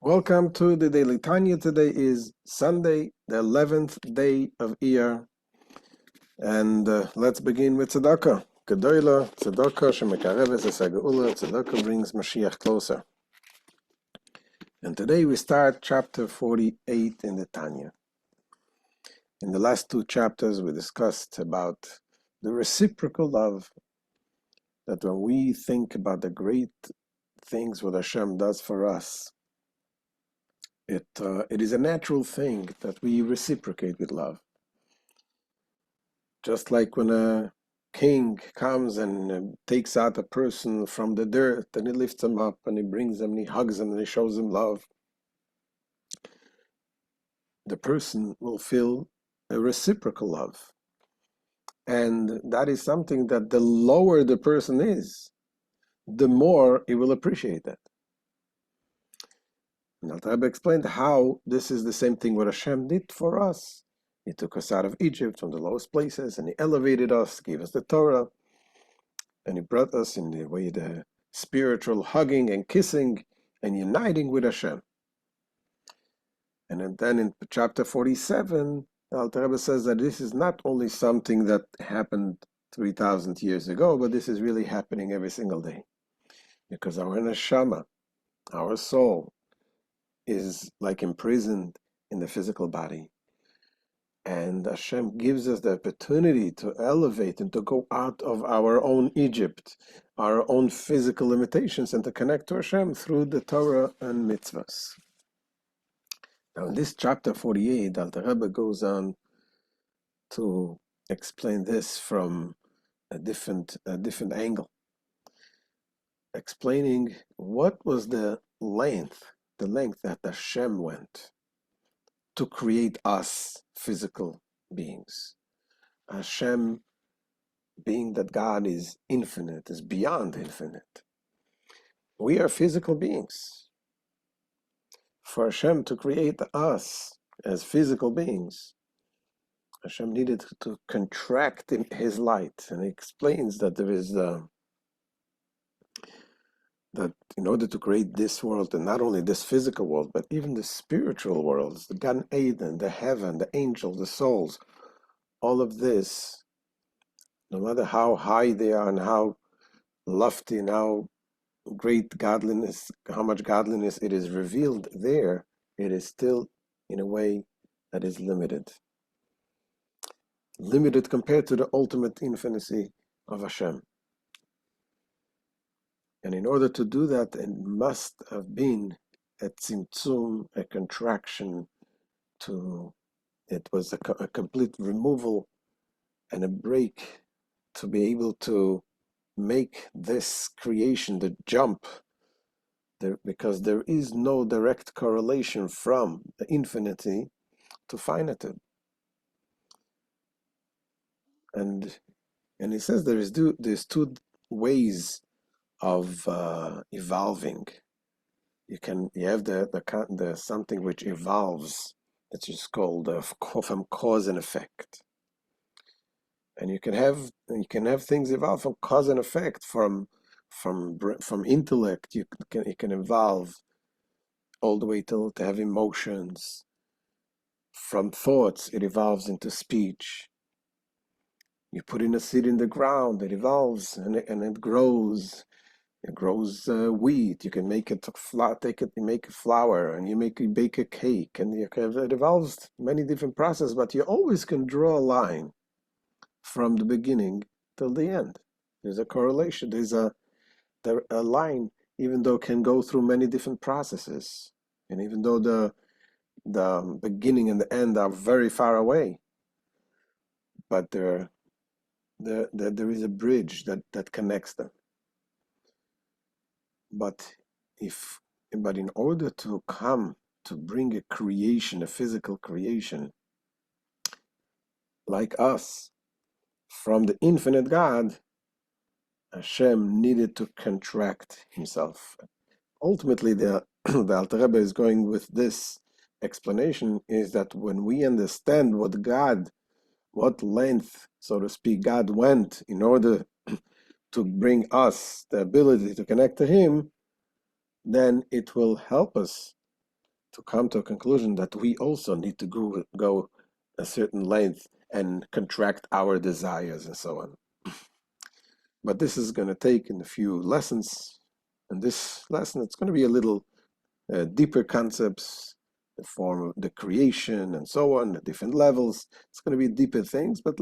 Welcome to the Daily Tanya. Today is Sunday, the 11th day of Iyar. And let's begin with Tzedakah. Gedoyla, Tzedakah, Shemekareves Esagaula. Tzedakah brings Mashiach closer. And today we start chapter 48 in the Tanya. In the last two chapters we discussed about the reciprocal love, that when we think about the great things what Hashem does for us, it is a natural thing that we reciprocate with love. Just like when a king comes and takes out a person from the dirt and he lifts him up and he brings him and he hugs him and he shows him love, the person will feel a reciprocal love. And that is something that the lower the person is, the more he will appreciate that. And Al-Tabba explained how this is the same thing what Hashem did for us. He took us out of Egypt from the lowest places and he elevated us, gave us the Torah, and he brought us in the way the spiritual hugging and kissing and uniting with Hashem. And then in chapter 47, the Alter Rebbe says that this is not only something that happened 3,000 years ago, but this is really happening every single day. Because our neshama, our soul, is like imprisoned in the physical body. And Hashem gives us the opportunity to elevate and to go out of our own Egypt, our own physical limitations, and to connect to Hashem through the Torah and mitzvahs. Now in this chapter 48, Alter Rebbe goes on to explain this from a different angle, explaining what was the length that Hashem went to create us physical beings. Hashem, being that God is infinite, is beyond infinite. We are physical beings. For Hashem to create us as physical beings, Hashem needed to contract in His light. And He explains that there is that in order to create this world, and not only this physical world, but even the spiritual worlds, the Gan Eden, the heaven, the angels, the souls, all of this, no matter how high they are and how lofty and how great godliness, how much godliness it is revealed there, it is still in a way that is limited. Limited compared to the ultimate infinity of Hashem. And in order to do that, it must have been a tzimtzum, a contraction it was a complete removal and a break to be able to make this creation, the jump, because there is no direct correlation from the infinity to finitude. And he says there's two ways of evolving. You have the something which evolves, that is called from cause and effect. And you can have things evolve from cause and effect, from intellect. It can evolve all the way to have emotions. From thoughts, it evolves into speech. You put in a seed in the ground, it evolves and it grows. It grows wheat. You can make it make a flour, and you bake a cake, and it evolves many different processes. But you always can draw a line from the beginning till the end. There's a correlation. There's a line, even though it can go through many different processes, and even though the beginning and the end are very far away, but there is a bridge that connects them. But in order to come to bring a creation, a physical creation, like us, from the infinite God, Hashem needed to contract Himself. Ultimately, the Alter Rebbe is going with this explanation is that when we understand what length, so to speak, God went in order to bring us the ability to connect to Him, then it will help us to come to a conclusion that we also need to go a certain length and contract our desires and so on. But this is going to take in a few lessons. In this lesson, it's going to be a little deeper concepts, the form of the creation and so on, the different levels. It's going to be deeper things, but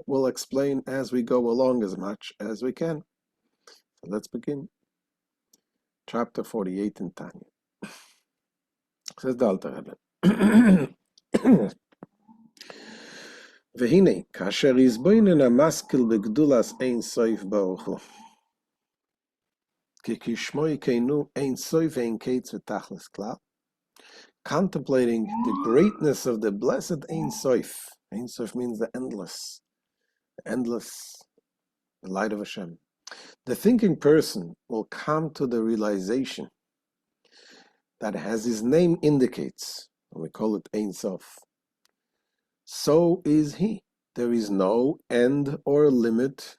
we'll explain as we go along as much as we can. So let's begin. Chapter 48 in Tanya. Says the Alter Rebbe. והנה, כאשר יזבוינן המשכיל בגדולת אין סוף ברוך הוא, כי כשמו יקיינו אין סוף ואין קץ ותכלס כלל, contemplating the greatness of the blessed Ein Sof. Ein Sof means the endless, the light of Hashem. The thinking person will come to the realization that, as his name indicates, and we call it Ein Sof, so is he. There is no end or limit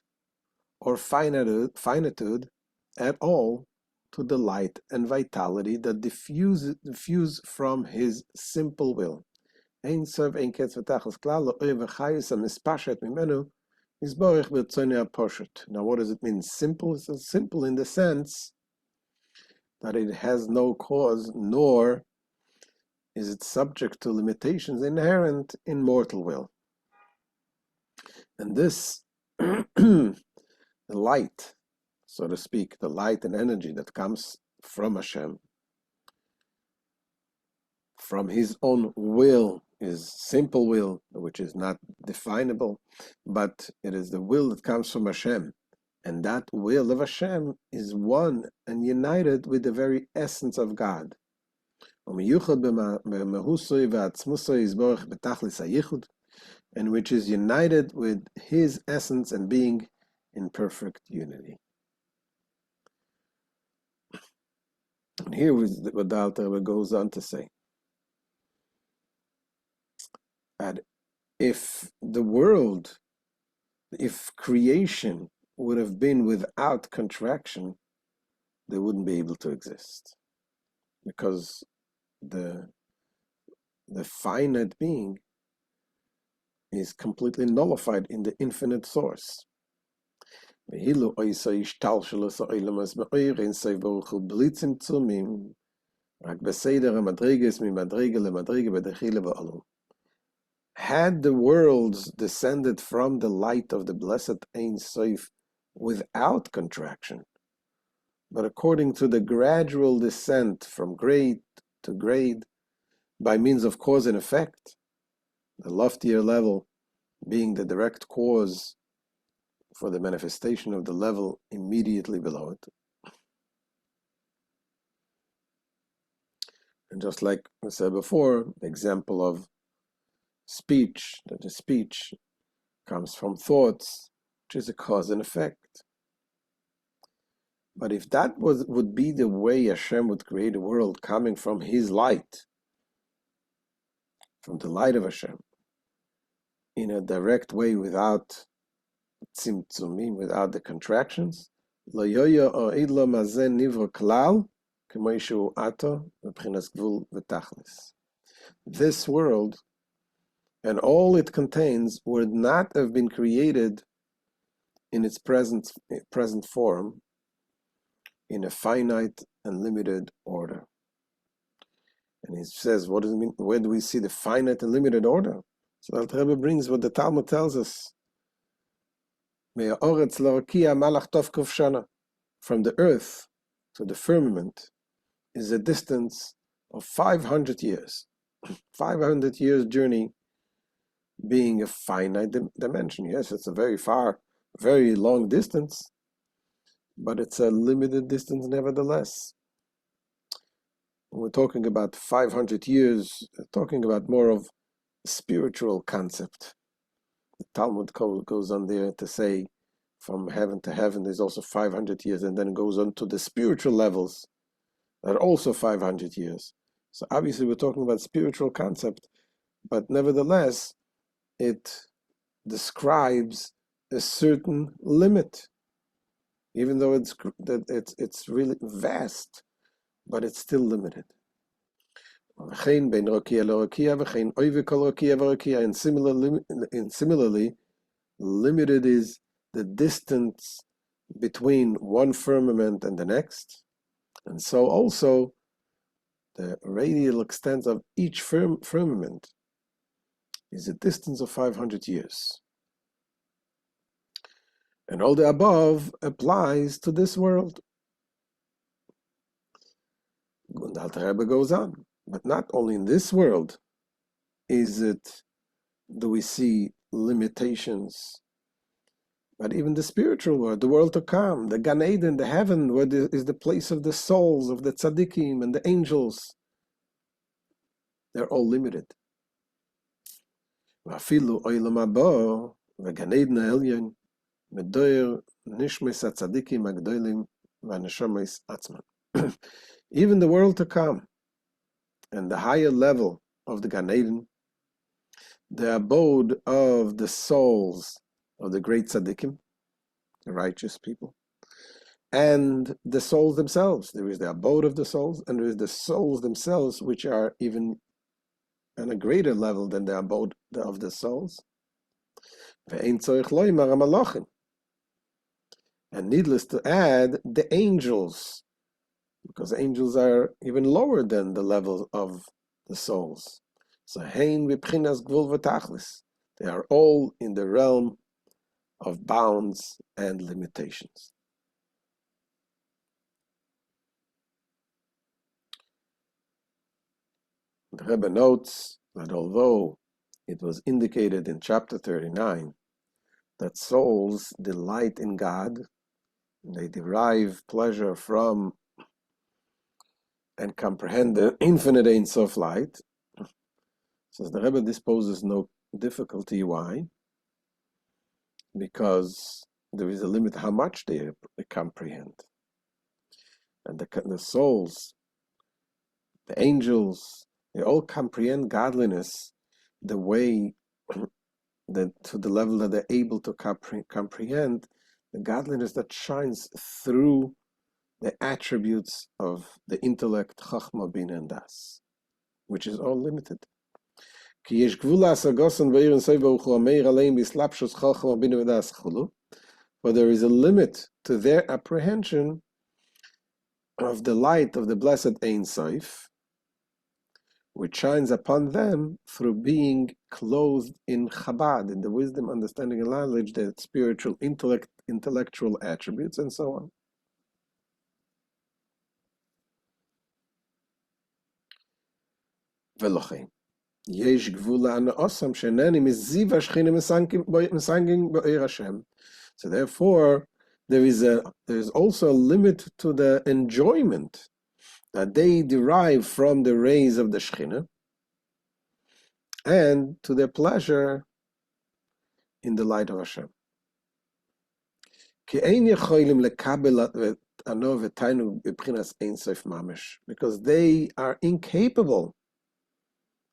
or finitude at all to the light and vitality that diffuse from his simple will. Ein Sof ein ketz v'tachlis klal lo'oy v'chayis ha'mispashet mimenu yisborich b'rtzonei ha'poshet. Now what does it mean? Simple? It's simple in the sense that it has no cause, nor is it subject to limitations inherent in mortal will. And this, the light, so to speak, the light and energy that comes from Hashem, from his own will, his simple will, which is not definable, but it is the will that comes from Hashem. And that will of Hashem is one and united with the very essence of God. And which is united with his essence and being in perfect unity. And here is what the Alter Rebbe goes on to say. That if the world, if creation would have been without contraction, they wouldn't be able to exist. Because the finite being is completely nullified in the infinite source. Had the worlds descended from the light of the blessed Ein Sof without contraction, but according to the gradual descent from grade to grade by means of cause and effect, the loftier level being the direct cause for the manifestation of the level immediately below it. And just like I said before, the example of speech, that the speech comes from thoughts, which is a cause and effect. But if that would be the way Hashem would create a world, coming from his light, from the light of Hashem, in a direct way, without tzimtzumim, without the contractions, this world and all it contains would not have been created in its present form, in a finite and limited order. And he says, what does it mean? Where do we see the finite and limited order? So Alter Rebbe brings what the Talmud tells us. From the earth to the firmament is a distance of 500 years. 500 years journey being a finite dimension. Yes, it's a very far, very long distance, but it's a limited distance nevertheless. When we're talking about 500 years, talking about more of a spiritual concept. The Talmud goes on there to say from heaven to heaven there's also 500 years, and then it goes on to the spiritual levels that are also 500 years. So obviously we're talking about spiritual concept, but nevertheless it describes a certain limit, even though it's really vast, but it's still limited. And similarly, limited is the distance between one firmament and the next, and so also the radial extent of each firmament is a distance of 500 years. And all the above applies to this world. And the Alter Rebbe goes on, but not only in this world do we see limitations, but even the spiritual world, the world to come, the Gan Eden, the heaven, where is the place of the souls of the tzaddikim and the angels. They're all limited. Even the world to come and the higher level of the Gan Eden, the abode of the souls of the great tzaddikim, the righteous people, and the souls themselves. There is the abode of the souls, and there is the souls themselves, which are even on a greater level than the abode of the souls. And needless to add, the angels, because angels are even lower than the level of the souls. So they are all in the realm of bounds and limitations. The Rebbe notes that although it was indicated in chapter 39 that souls delight in God, they derive pleasure from and comprehend the infinite Ein Sof light, says the Rebbe, this poses no difficulty. Why? Because there is a limit how much they comprehend. And the souls, the angels, they all comprehend godliness the way that to the level that they're able to comprehend the godliness that shines through the attributes of the intellect, Chachma, Bina, and Das, which is all limited. For there is a limit to their apprehension of the light of the blessed Ein Sof, which shines upon them through being clothed in Chabad, in the wisdom, understanding, and knowledge, the spiritual intellectual attributes, and so on. So therefore, there is also a limit to the enjoyment that they derive from the rays of the Shekhinah, and to their pleasure in the light of Hashem. Because they are incapable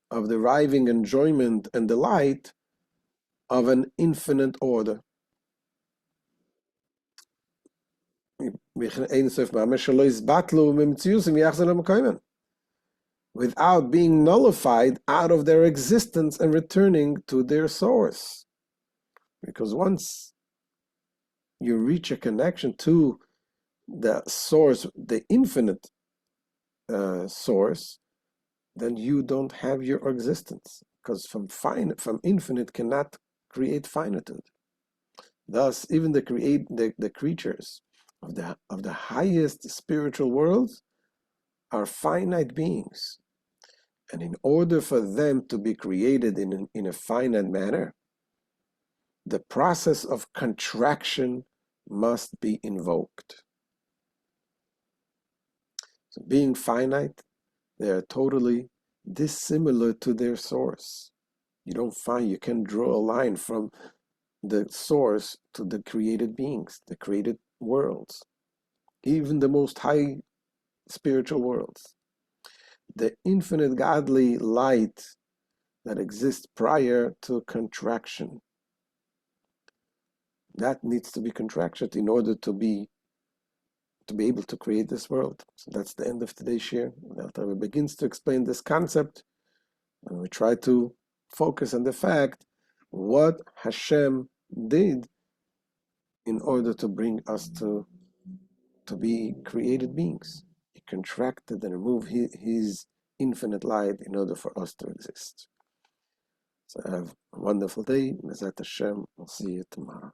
of deriving enjoyment and delight of an infinite order. Without being nullified out of their existence and returning to their source. Because once you reach a connection to the source, the infinite source, then you don't have your existence. Because from infinite cannot create finitude. Thus, even the creatures of the highest spiritual worlds are finite beings. And in order for them to be created in a finite manner, the process of contraction must be invoked. So being finite, they are totally dissimilar to their source. You can draw a line from the source to the created beings, the created worlds, even the most high spiritual worlds. The infinite godly light that exists prior to contraction, that needs to be contracted in order to be to be able to create this world. So that's the end of today's shir. The Alter Rebbe begins to explain this concept, and we try to focus on the fact what Hashem did in order to bring us to be created beings. He contracted and removed his infinite light in order for us to exist. So have a wonderful day. Mezat Hashem. We'll see you tomorrow.